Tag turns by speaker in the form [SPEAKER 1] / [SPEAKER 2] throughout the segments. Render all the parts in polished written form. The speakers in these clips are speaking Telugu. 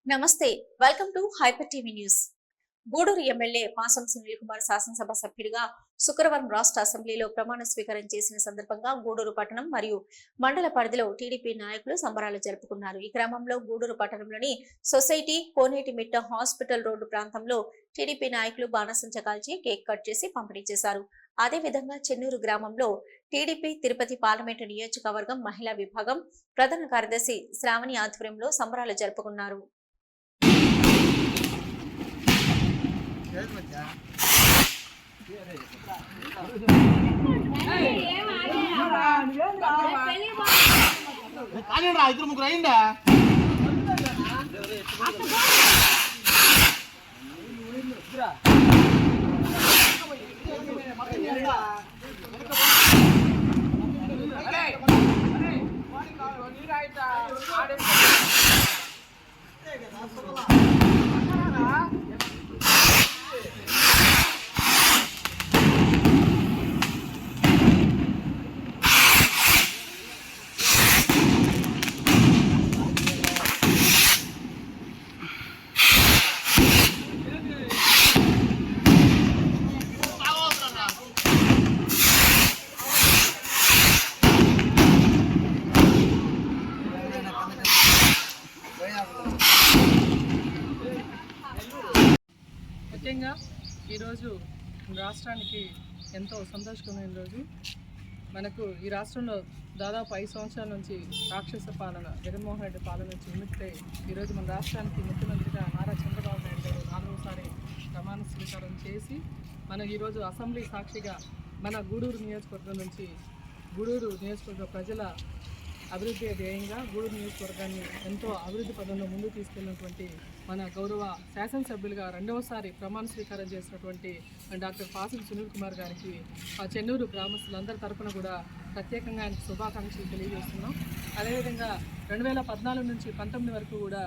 [SPEAKER 1] నమస్తే, welcome to hyper TV news. Gudur MLA Pasam Sunil Kumar శాసనసభ సభ్యుడిగా శుక్రవారం రాష్ట్ర అసెంబ్లీలో ప్రమాణ స్వీకారం చేసిన సందర్భంగా గూడూరు పట్టణం మరియు మండల పరిధిలో టీడీపీ నాయకులు సంబరాలు జరుపుకున్నారు. ఈ క్రమంలో గూడూరు పట్టణంలోని సొసైటీ కోనేటిమిట్ట హాస్పిటల్ రోడ్డు ప్రాంతంలో టీడీపీ నాయకులు బాణసంచ కాల్చి కేక్ కట్ చేసి పంపిణీ చేశారు. అదేవిధంగా చెన్నూరు గ్రామంలో టీడీపీ తిరుపతి పార్లమెంటు నియోజకవర్గం మహిళా విభాగం ప్రధాన కార్యదర్శి శ్రావణి ఆధ్వర్యంలో సంబరాలు జరుపుకున్నారు.
[SPEAKER 2] ఇద్దరు ముగ్గురు అయిందా
[SPEAKER 3] ముఖ్యంగా ఈరోజు రాష్ట్రానికి ఎంతో సంతోషకరమైన రోజు. మనకు ఈ రాష్ట్రంలో దాదాపు 5 సంవత్సరాల నుంచి రాక్షస పాలన, జగన్మోహన్ రెడ్డి పాలన నుంచి విముక్తై ఈరోజు మన రాష్ట్రానికి ముఖ్యమంత్రిగా నారా చంద్రబాబు నాయుడు గారు 4వసారి ప్రమాణ స్వీకారం చేసి మనం ఈరోజు అసెంబ్లీ సాక్షిగా మన గూడూరు నియోజకవర్గ ప్రజల అభివృద్ధి ధ్యేయంగా గూడూరు నియోజకవర్గాన్ని ఎంతో అభివృద్ధి పదంలో ముందుకు తీసుకెళ్లినటువంటి మన గౌరవ శాసనసభ్యులుగా 2వసారి ప్రమాణ స్వీకారం చేసినటువంటి డాక్టర్ పాసం సునీల్ కుమార్ గారికి ఆ చెన్నూరు గ్రామస్తులందరి తరఫున కూడా ప్రత్యేకంగా ఆయనకు శుభాకాంక్షలు తెలియజేస్తున్నాం. అదేవిధంగా 2014 నుంచి 19 వరకు కూడా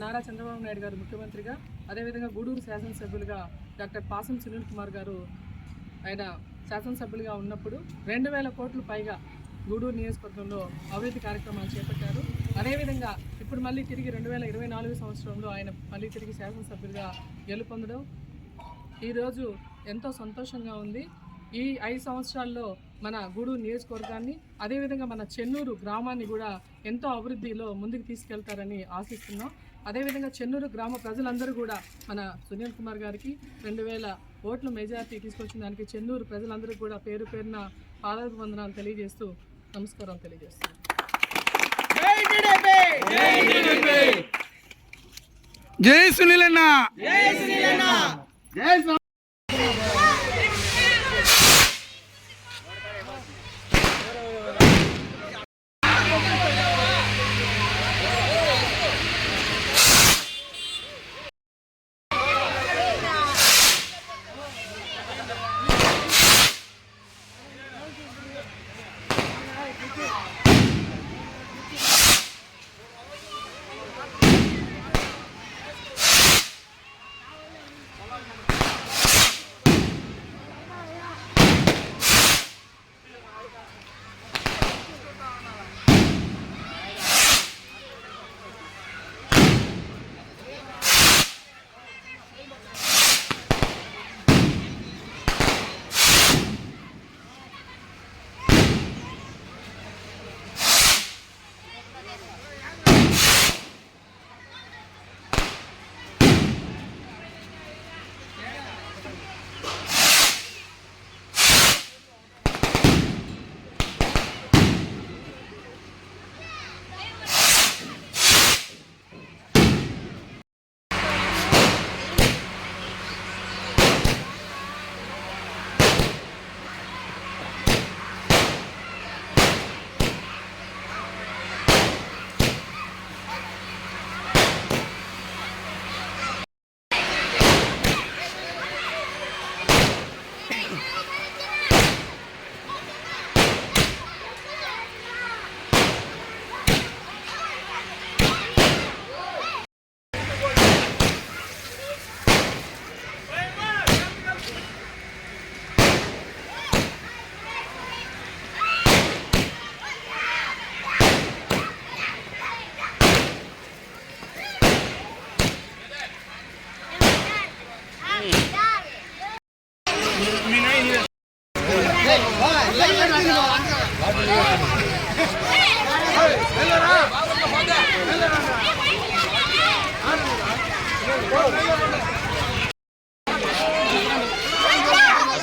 [SPEAKER 3] నారా చంద్రబాబు నాయుడు గారు ముఖ్యమంత్రిగా, అదేవిధంగా గూడూరు శాసనసభ్యులుగా డాక్టర్ పాసం సునీల్ కుమార్ గారు ఆయన శాసనసభ్యులుగా ఉన్నప్పుడు 2000 కోట్ల పైగా గూడూరు నియోజకవర్గంలో అభివృద్ధి కార్యక్రమాలు చేపట్టారు. అదేవిధంగా ఇప్పుడు మళ్ళీ తిరిగి 2024 సంవత్సరంలో ఆయన మళ్ళీ తిరిగి శాసనసభ్యులుగా గెలుపొందడం ఈరోజు ఎంతో సంతోషంగా ఉంది. ఈ 5 సంవత్సరాల్లో మన గూడూరు నియోజకవర్గాన్ని, అదేవిధంగా మన చెన్నూరు గ్రామాన్ని కూడా ఎంతో అభివృద్ధిలో ముందుకు తీసుకెళ్తారని ఆశిస్తున్నాం. అదేవిధంగా చెన్నూరు గ్రామ ప్రజలందరూ కూడా మన సునీల్ కుమార్ గారికి 2000 ఓట్ల మెజార్టీ తీసుకొచ్చిన దానికి చెన్నూరు ప్రజలందరూ కూడా పేరు పేరున పాదాభివందనాలు తెలియజేస్తూ నమస్కారం తెలియజేస్తున్నాను.
[SPEAKER 2] జై సునీల్ అన్న.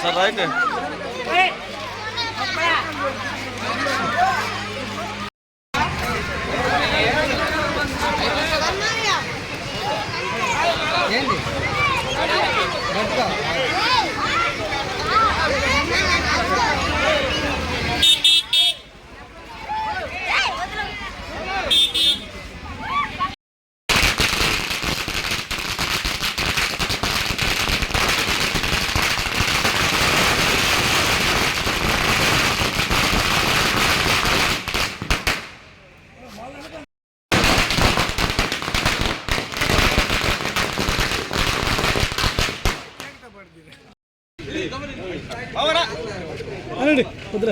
[SPEAKER 4] సార్ రైట్
[SPEAKER 2] అనండి కుదర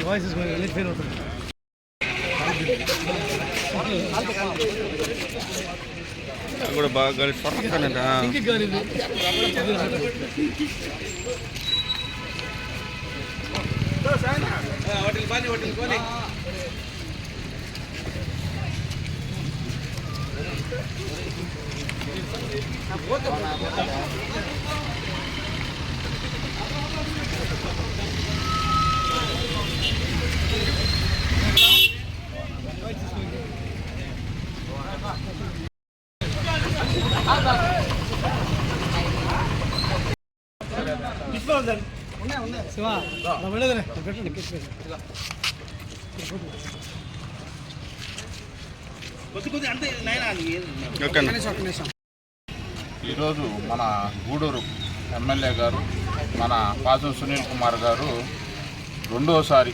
[SPEAKER 2] వాయిస్ ఫెయిల్ అవుతుంది.
[SPEAKER 4] కూడా బాగా కలిసి పడుతుందంట.
[SPEAKER 5] ఈరోజు మన గూడూరు ఎమ్మెల్యే గారు మన పాసం సునీల్ కుమార్ గారు రెండోసారి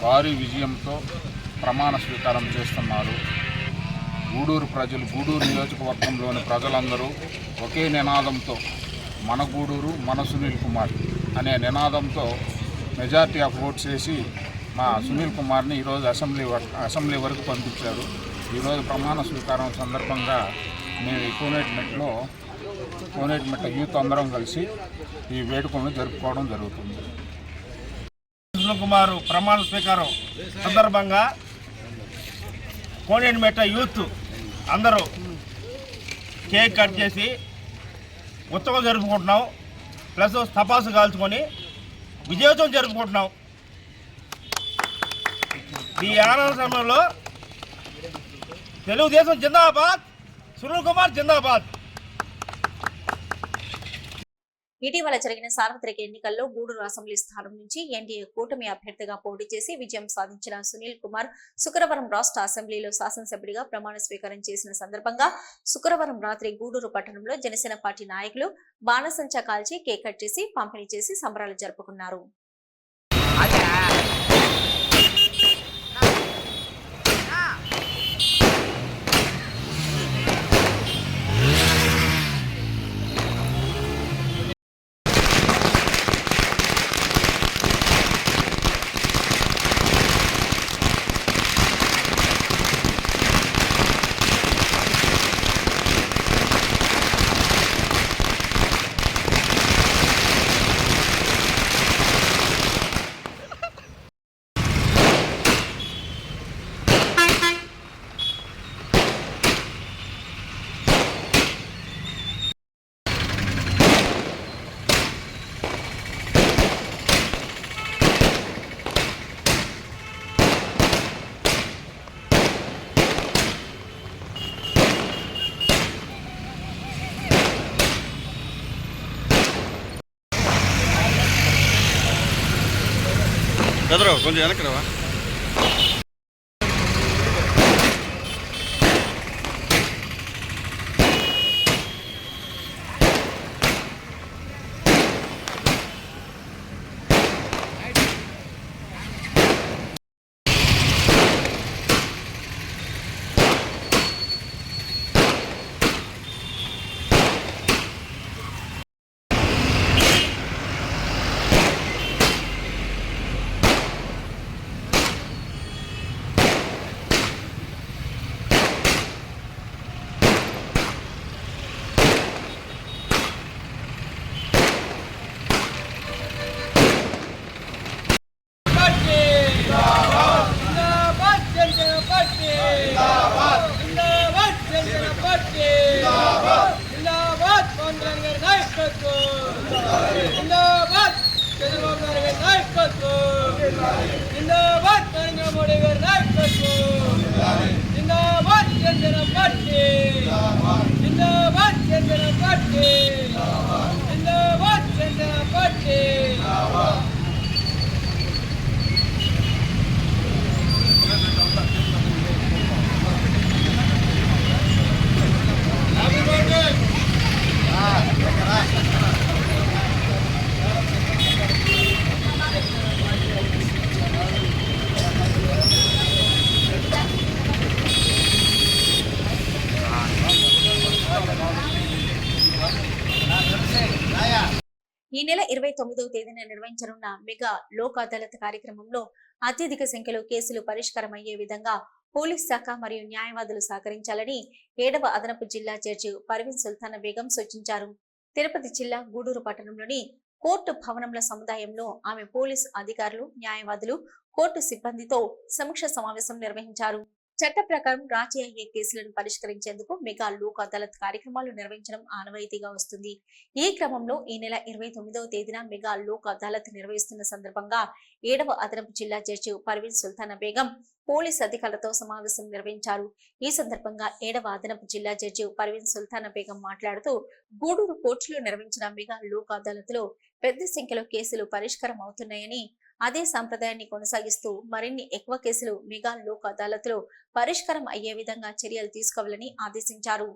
[SPEAKER 5] భారీ విజయంతో ప్రమాణ స్వీకారం చేస్తున్నారు. గూడూరు ప్రజలు, గూడూరు నియోజకవర్గంలోని ప్రజలందరూ ఒకే నినాదంతో మన గూడూరు మన సునీల్ కుమార్ అనే నినాదంతో మెజారిటీ ఆఫ్ ఓట్స్ వేసి మా సునీల్ కుమార్ని ఈరోజు అసెంబ్లీ వరకు పంపించారు. ఈరోజు ప్రమాణ స్వీకారం సందర్భంగా మేము ఈ కోనేటిమెట్ట యూత్ అందరం కలిసి ఈ వేడుకలను జరుపుకోవడం జరుగుతుంది.
[SPEAKER 2] సునీల్ కుమార్ ప్రమాణ స్వీకారం సందర్భంగా కోనేటిమెట్ట యూత్ అందరూ కేక్ కట్ చేసి ఉత్సవం జరుపుకుంటున్నాం. ప్లస్ తపాసు కాల్చుకొని విజయోత్సవం జరుపుకుంటున్నాం. ఈ ఆనంద సమయంలో తెలుగుదేశం జిందాబాద్, సునీల్ కుమార్ జిందాబాద్.
[SPEAKER 1] ఇటీవల జరిగిన సార్వత్రిక ఎన్నికల్లో గూడూరు అసెంబ్లీ స్థానం నుంచి ఎన్డీఏ కూటమి అభ్యర్థిగా పోటీ చేసి విజయం సాధించిన సునీల్ కుమార్ శుక్రవారం రాష్ట్ర అసెంబ్లీలో శాసనసభ్యుడిగా ప్రమాణ స్వీకారం చేసిన సందర్భంగా శుక్రవారం రాత్రి గూడూరు పట్టణంలో జనసేన పార్టీ నాయకులు బాణసంచా కాల్చి కేక్ కట్ చేసి పంపిణీ చేసి సంబరాలు జరుపుకున్నారు.
[SPEAKER 4] కదరా కొంచెం వెనక్కి రావా.
[SPEAKER 1] ఈ నెల 29వ తేదీన నిర్వహించనున్న మెగా లోక్ అదాలత్ కార్యక్రమంలో అత్యధిక సంఖ్యలో కేసులు పరిష్కారమయ్యే విధంగా పోలీస్ శాఖ మరియు న్యాయవాదులు సహకరించాలని 7వ అదనపు జిల్లా జడ్జి పర్వీన్ సుల్తానా బేగం సూచించారు. తిరుపతి జిల్లా గూడూరు పట్టణంలోని కోర్టు భవనంల సముదాయంలో ఆమె పోలీసు అధికారులు, న్యాయవాదులు, కోర్టు సిబ్బందితో సమీక్ష సమావేశం నిర్వహించారు. చట్ట ప్రకారం రాజీ అయ్యే కేసులను పరిష్కరించేందుకు మెగా లోక్ అదాలత్ కార్యక్రమాలు నిర్వహించడం ఆనవాయితీగా వస్తుంది. ఈ క్రమంలో ఈ నెల 29వ తేదీన మెగా లోక్ అదాలత్ నిర్వహిస్తున్న సందర్భంగా 7వ అదనపు జిల్లా జడ్జి పర్వీన్ సుల్తానా బేగం పోలీస్ అధికారులతో సమావేశం నిర్వహించారు. ఈ సందర్భంగా 7వ అదనపు జిల్లా జడ్జి పర్వీన్ సుల్తానా బేగం మాట్లాడుతూ గూడూరు కోర్టులో నిర్వహించిన మెగా లోక్ అదాలత్ లో పెద్ద సంఖ్యలో కేసులు పరిష్కారం అవుతున్నాయని, అదే సంప్రదాయాన్ని కొనసాగిస్తూ మరిన్ని ఎక్కువ కేసులు మెగా లోక్ అదాలత్ లో పరిష్కారం అయ్యే విధంగా చర్యలు తీసుకోవాలని ఆదేశించారు.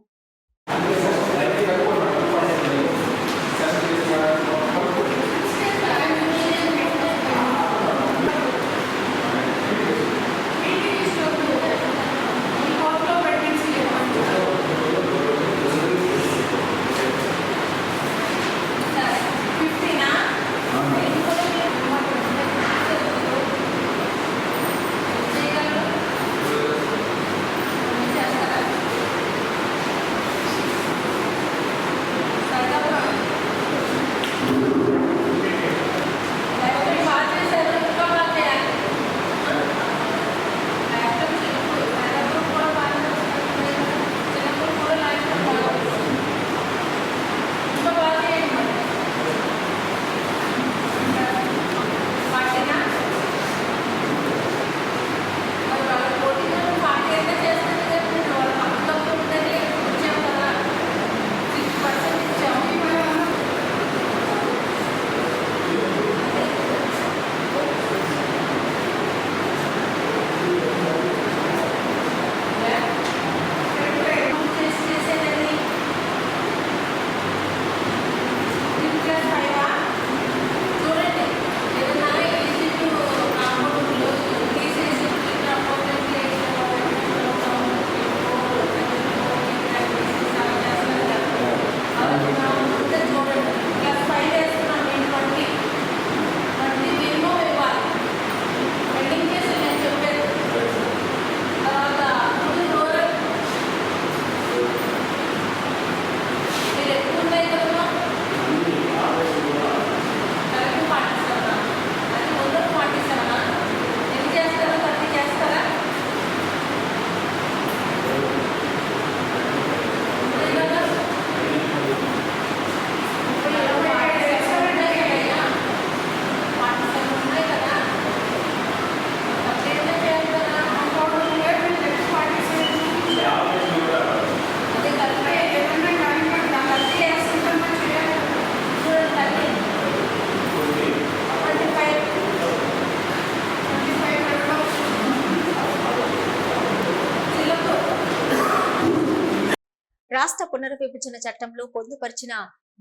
[SPEAKER 1] రాష్ట్ర పునర్విభజన చట్టంలో పొందుపరిచిన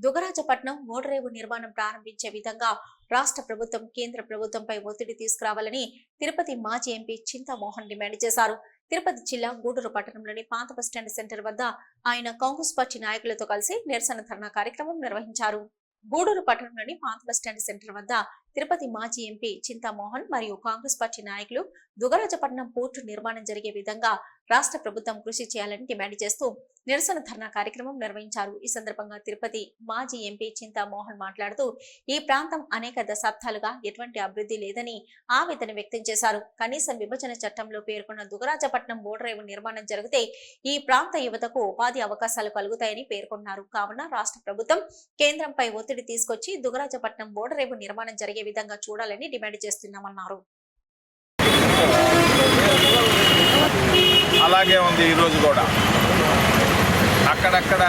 [SPEAKER 1] దుగరాజపట్నం ఓడరేవు నిర్మాణం ప్రారంభించే విధంగా రాష్ట్ర ప్రభుత్వం కేంద్ర ప్రభుత్వంపై ఒత్తిడి తీసుకురావాలని తిరుపతి మాజీ ఎంపీ చింతామోహన్ డిమాండ్ చేశారు. తిరుపతి జిల్లా గూడూరు పట్టణంలోని పాత బస్టాండ్ సెంటర్ వద్ద ఆయన కాంగ్రెస్ పార్టీ నాయకులతో కలిసి నిరసన ధర్నా కార్యక్రమం నిర్వహించారు. గూడూరు పట్టణంలోని పాత బస్టాండ్ సెంటర్ వద్ద తిరుపతి మాజీ ఎంపీ చింతామోహన్ మరియు కాంగ్రెస్ పార్టీ నాయకులు దుగరాజపట్నం పోర్టు నిర్మాణం జరిగే విధంగా రాష్ట్ర ప్రభుత్వం కృషి చేయాలని డిమాండ్ చేస్తూ నిరసన ధర్నా కార్యక్రమం నిర్వహించారు. ఈ సందర్భంగా తిరుపతి మాజీ ఎంపీ చింతామోహన్ మాట్లాడుతూ ఈ ప్రాంతం అనేక దశాబ్దాలుగా ఎటువంటి అభివృద్ధి లేదని ఆవేదన వ్యక్తం చేశారు. కనీసం విభజన చట్టంలో పేర్కొన్న దుగరాజపట్నం ఓడరేవు నిర్మాణం జరిగితే ఈ ప్రాంత యువతకు ఉపాధి అవకాశాలు కలుగుతాయని పేర్కొన్నారు. కావున రాష్ట్ర ప్రభుత్వం కేంద్రంపై ఒత్తిడి తీసుకొచ్చి దుగరాజపట్నం ఓడరేవు నిర్మాణం జరిగే విధంగా చూడాలని డిమాండ్ చేస్తున్నామన్నారు.
[SPEAKER 6] అలాగే ఉంది ఈరోజు కూడా అక్కడక్కడ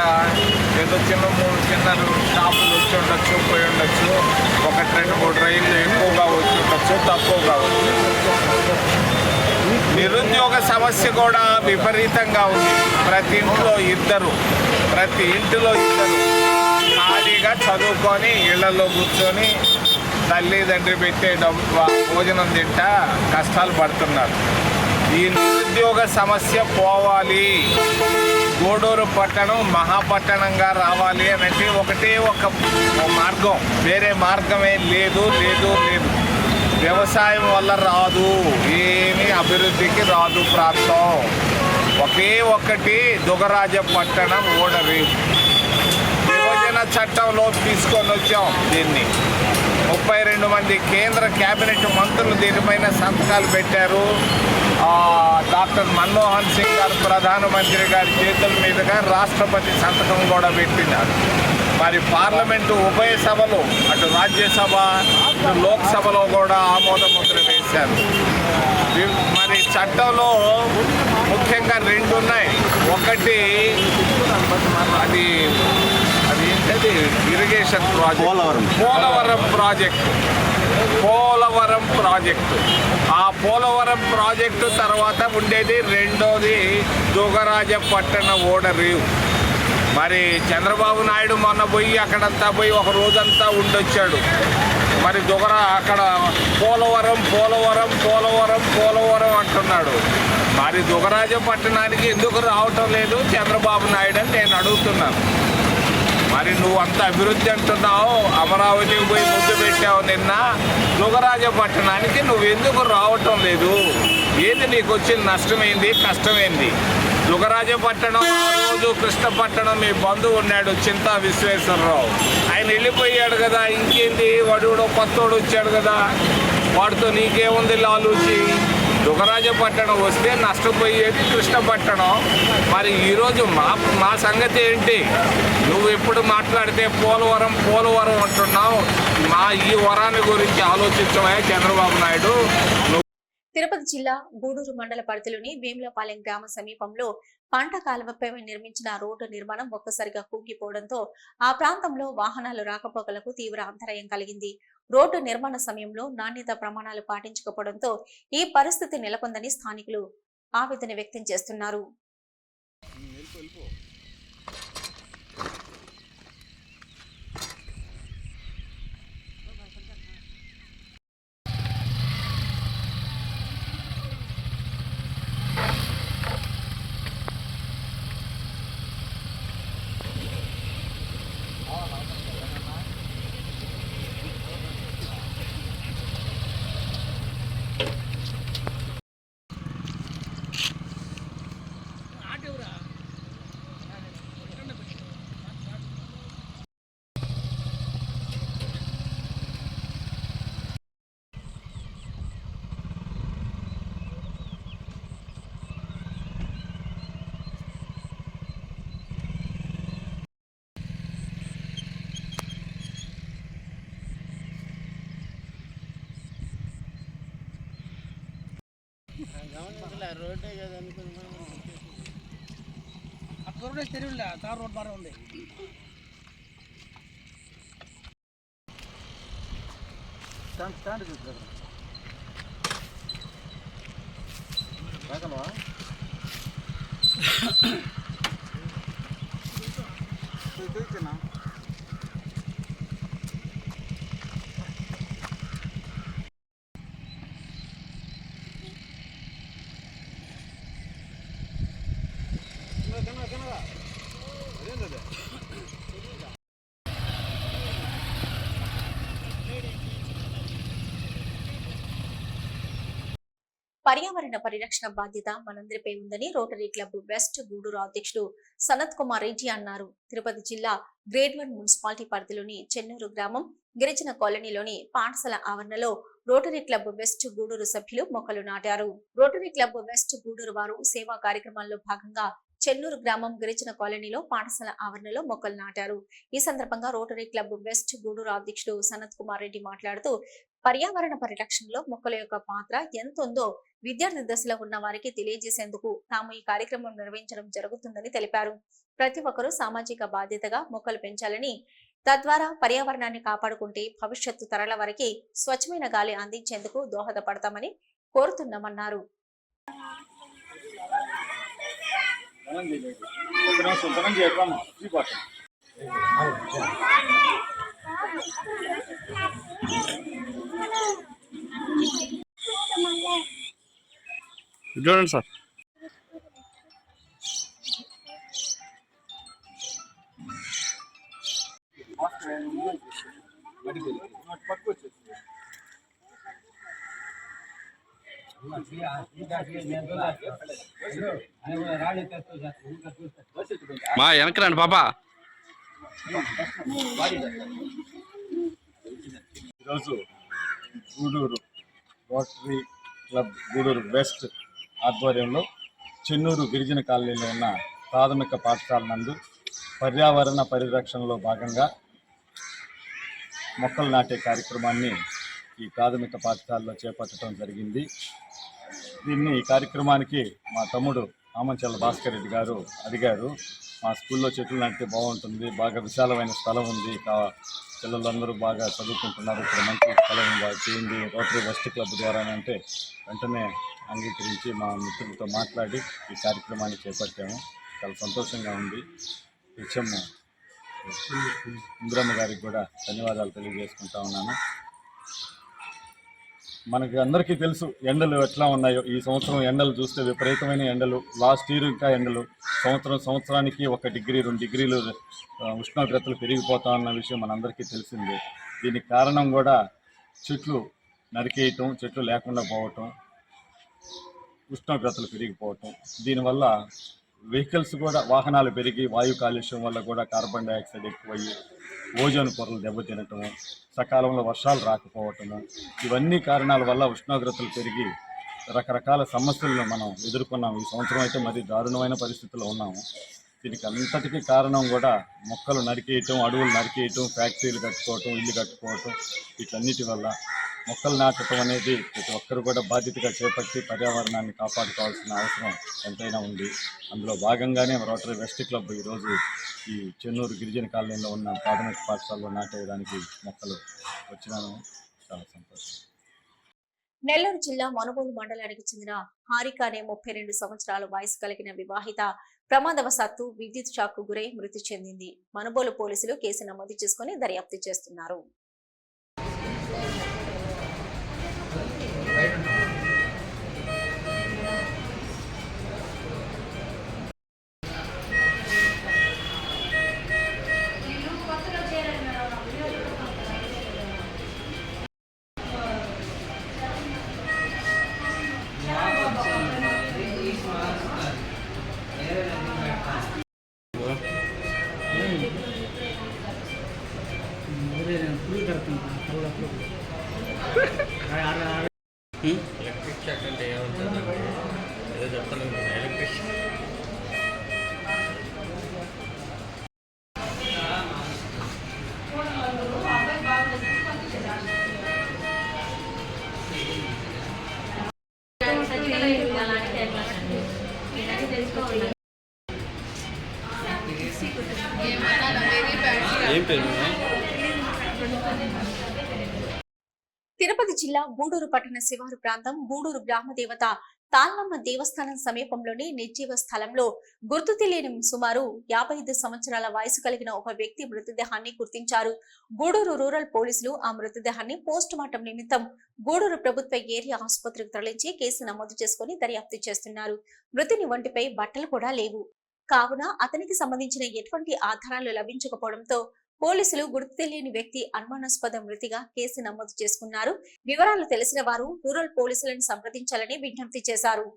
[SPEAKER 6] ఏదో చిన్న షాపులు వచ్చి ఉండొచ్చు, పోయి ఉండొచ్చు, 1-2-3 రైళ్ళు ఎక్కువగా వచ్చి ఉండొచ్చు, తక్కువగా వచ్చి. నిరుద్యోగ సమస్య కూడా విపరీతంగా ఉంది. ప్రతి ఇంటిలో ఇద్దరు ఖాళీగా చదువుకొని ఇళ్లలో కూర్చొని తల్లిదండ్రి పెట్టే భోజనం తింటా కష్టాలు పడుతున్నారు. ఈ నిరుద్యోగ సమస్య పోవాలి, గూడూరు పట్టణం మహాపట్టణంగా రావాలి అంటే ఒకటే ఒక మార్గం, వేరే మార్గమే లేదు. వ్యవసాయం వల్ల రాదు, ఏమీ అభివృద్ధికి రాదు ప్రాంతం. ఒకే ఒక్కటి దుగరాజపట్టణం ఓడరేవు. విభజన చట్టంలో తీసుకొని వచ్చాం దీన్ని. 32 మంది కేంద్ర కేబినెట్ మంత్రులు దీనిపైన సంతకాలు పెట్టారు. డాక్టర్ మన్మోహన్ సింగ్ గారు ప్రధానమంత్రి గారి చేతుల మీదుగా రాష్ట్రపతి సంతకం కూడా పెట్టినారు. మరి పార్లమెంటు ఉభయ సభలు అటు రాజ్యసభ ఇటు లోక్సభలో కూడా ఆమోద ముద్ర వేశారు. మరి చట్టంలో ముఖ్యంగా 2 ఉన్నాయి. ఒకటి అది ఏంటది ఇరిగేషన్ ప్రాజెక్ట్, పోలవరం ప్రాజెక్టు. ఆ పోలవరం ప్రాజెక్టు తర్వాత ఉండేది రెండోది దుగరాజపట్టణ ఓడరేవు. మరి చంద్రబాబు నాయుడు మొన్న పోయి అక్కడంతా పోయి ఒక రోజంతా ఉండొచ్చాడు. మరి అక్కడ పోలవరం అంటున్నాడు. మరి దుగరాజపట్టణానికి ఎందుకు రావటం లేదు చంద్రబాబు నాయుడు అని నేను అడుగుతున్నాను. మరి నువ్వు అంత అభివృద్ధి అంటున్నావు, అమరావతికి పోయి ముద్దు పెట్టావు నిన్న, దుగరాజపట్టణానికి నువ్వు ఎందుకు రావటం లేదు? ఏది నీకు వచ్చిన నష్టమైంది, కష్టమైంది? దుగరాజపట్టణం ఆ రోజు కృష్ణపట్టణం మీ బంధువు ఉన్నాడు చింతా విశ్వేశ్వరరావు, ఆయన వెళ్ళిపోయాడు కదా, ఇంకేంది వాడు కొత్తోడు వచ్చాడు కదా, వాడితో నీకేముంది లాలూచి? దుగరాజపట్టణం వస్తే నష్టపోయేది కృష్ణపట్టణం. మరి ఈరోజు మా సంగతి ఏంటి? నువ్వు ఎప్పుడు మాట్లాడితే పోలవరం అంటున్నావు. మా ఈ వరాన్ని గురించి ఆలోచించమయ్యా చంద్రబాబు నాయుడు.
[SPEAKER 1] తిరుపతి జిల్లా గూడూరు మండల పరిధిలోని వేములపాలెం గ్రామ సమీపంలో పంట కాలువపై నిర్మించిన రోడ్డు నిర్మాణం ఒక్కసారిగా కుంగిపోవడంతో ఆ ప్రాంతంలో వాహనాలు రాకపోకలకు తీవ్ర అంతరాయం కలిగింది. రోడ్డు నిర్మాణ సమయంలో నాణ్యత ప్రమాణాలు పాటించకపోవడంతో ఈ పరిస్థితి నెలకొందని స్థానికులు ఆవేదన వ్యక్తం చేస్తున్నారు.
[SPEAKER 7] రోడ్డే కదా అనుకున్నాం.
[SPEAKER 3] రోడ్డే తెరివిలే, తార్ రోడ్ బాగా ఉంది.
[SPEAKER 7] స్టాండ్ చూసారు రాకనవా
[SPEAKER 1] పర్యావరణ పరిరక్షణ బాధ్యత మనందరిపై ఉందని రోటరీ క్లబ్ వెస్ట్ గూడూరు అధ్యక్షుడు సనత్ కుమార్ రెడ్డి అన్నారు. తిరుపతి జిల్లా గ్రేడ్ 1 మున్సిపాలిటీ పరిధిలోని చెన్నూరు గ్రామం గిరిజన కాలనీలోని పాఠశాల ఆవరణలో రోటరీ క్లబ్ వెస్ట్ గూడూరు సభ్యులు మొక్కలు నాటారు. రోటరీ క్లబ్ వెస్ట్ గూడూరు వారు సేవా కార్యక్రమాల్లో భాగంగా చెన్నూరు గ్రామం గిరిజన కాలనీలో పాఠశాల ఆవరణలో మొక్కలు నాటారు. ఈ సందర్భంగా రోటరీ క్లబ్ వెస్ట్ గూడూరు అధ్యక్షుడు సనత్ కుమార్ రెడ్డి మాట్లాడుతూ పర్యావరణ పరిరక్షణలో మొక్కల యొక్క పాత్ర ఎంతుందో విద్యార్థి దశలో ఉన్న వారికి తెలియజేసేందుకు తాము ఈ కార్యక్రమం నిర్వహించడం జరుగుతుందని తెలిపారు. ప్రతి ఒక్కరూ సామాజిక బాధ్యతగా మొక్కలు పెంచాలని, తద్వారా పర్యావరణాన్ని కాపాడుకుంటే భవిష్యత్తు తరాల వారికి స్వచ్ఛమైన గాలి అందించేందుకు దోహదపడతామని కోరుతున్నామన్నారు.
[SPEAKER 4] చూడండి సార్. మా వెనక రండి పాపా.
[SPEAKER 5] ఈరోజు Gudur rotary club Gudur west ఆధ్వర్యంలో చెన్నూరు గిరిజన కాలనీలో ఉన్న ప్రాథమిక పాఠశాల నందు పర్యావరణ పరిరక్షణలో భాగంగా మొక్కలు నాటే కార్యక్రమాన్ని ఈ ప్రాథమిక పాఠశాలలో చేపట్టడం జరిగింది. ఈ కార్యక్రమానికి మా తమ్ముడు ఆమంచల్ల భాస్కర్ రెడ్డి గారు అడిగారు, మా స్కూల్లో చెట్లు నాటితే బాగుంటుంది, బాగా విశాలమైన స్థలం ఉంది, పిల్లలందరూ బాగా చదువుకుంటున్నారు, ఇక్కడ మంచి స్థలం చేయండి రోటరీ వెస్ట్ క్లబ్ ద్వారా అంటే వెంటనే అంగీకరించి మా మిత్రులతో మాట్లాడి ఈ కార్యక్రమాన్ని చేపట్టాము. చాలా సంతోషంగా ఉంది. హెచ్ఎం ఇంద్రమ్మ గారికి కూడా ధన్యవాదాలు తెలియజేసుకుంటా ఉన్నాను. మనకి అందరికీ తెలుసు ఎండలు ఎట్లా ఉన్నాయో. ఈ సంవత్సరం ఎండలు చూస్తే విపరీతమైన ఎండలు, లాస్ట్ ఇయర్ ఇంకా ఎండలు, సంవత్సరానికి 1 డిగ్రీ 2 డిగ్రీలు ఉష్ణోగ్రతలు పెరిగిపోతా ఉన్న విషయం మనందరికీ తెలిసిందే. దీనికి కారణం కూడా చెట్లు నరికేయటం, చెట్లు లేకుండా పోవటం, ఉష్ణోగ్రతలు పెరిగిపోవటం. దీనివల్ల వెహికల్స్ కూడా, వాహనాలు పెరిగి వాయు కాలుష్యం వల్ల కూడా కార్బన్ డైఆక్సైడ్ ఎక్కువయ్యి ఓజోన్ పొరలు దెబ్బతినటము, సకాలంలో వర్షాలు రాకపోవటము, ఇవన్నీ కారణాల వల్ల ఉష్ణోగ్రతలు పెరిగి రకరకాల సమస్యలను మనం ఎదుర్కొన్నాము. ఈ సంవత్సరం అయితే మరి దారుణమైన పరిస్థితుల్లో ఉన్నాము. దీనికి అంతటికీ కారణం కూడా మొక్కలు నరికేయటం, అడవులు నరికేయటం, ఫ్యాక్టరీలు కట్టుకోవటం, ఇల్లు కట్టుకోవటం, వీటన్నిటి వల్ల. మొక్కలు నాటడం అనేది ప్రతి ఒక్కరు కూడా బాధ్యతగా చేపట్టి పర్యావరణాన్ని కాపాడుకోవాల్సిన అవసరం ఎంతైనా ఉంది. అందులో భాగంగానే రోటరీ వెస్ట్ క్లబ్ ఈరోజు ఈ చెన్నూరు గిరిజన కాలనీలో ఉన్న ప్రాథమిక పాఠశాలలో నాటేయడానికి మొక్కలు వచ్చినాను. చాలా సంతోషం.
[SPEAKER 1] నెల్లూరు జిల్లా మనుగోలు మండలానికి చెందిన హారిక అనే 32 సంవత్సరాల వయసు కలిగిన వివాహిత ప్రమాదవశాత్తు విద్యుత్ షాక్ గురై మృతి చెందింది. మనుగోలు పోలీసులు కేసు నమోదు చేసుకుని దర్యాప్తు చేస్తున్నారు.
[SPEAKER 4] ఎలక్ట్రిక్ అంటే ఏమంటుంది, ఏదో చెప్తాను ఎలక్ట్రిక్. ఏం పేరు?
[SPEAKER 1] తిరుపతి జిల్లా గూడూరు పట్టణ శివారు ప్రాంతం గూడూరు గ్రామ దేవత తాళ్ళమ్మ దేవస్థానం సమీపంలోని నిర్జీవ స్థలంలో గుర్తు తెలియని సుమారు 55 సంవత్సరాల వయసు కలిగిన ఒక వ్యక్తి మృతదేహాన్ని గుర్తించారు. గూడూరు రూరల్ పోలీసులు ఆ మృతదేహాన్ని పోస్ట్ మార్టం నిమిత్తం గూడూరు ప్రభుత్వ ఏరియా ఆసుపత్రికి తరలించి కేసు నమోదు చేసుకుని దర్యాప్తు చేస్తున్నారు. మృతుని ఒంటిపై బట్టలు కూడా లేవు కావున అతనికి సంబంధించిన ఎటువంటి ఆధారాలు లభించకపోవడంతో పోలీసులు గుర్తు తెలియని వ్యక్తి అనుమానాస్పద మృతిగా కేసు నమోదు చేసుకున్నారు. వివరాలు తెలిసిన వారు రూరల్ పోలీసులను సంప్రదించాలని విజ్ఞప్తి చేశారు.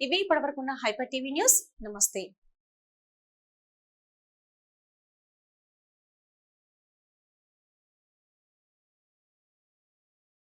[SPEAKER 1] ఇవి ఇప్పటివరకున్న హైపర్ టీవీ న్యూస్. నమస్తే.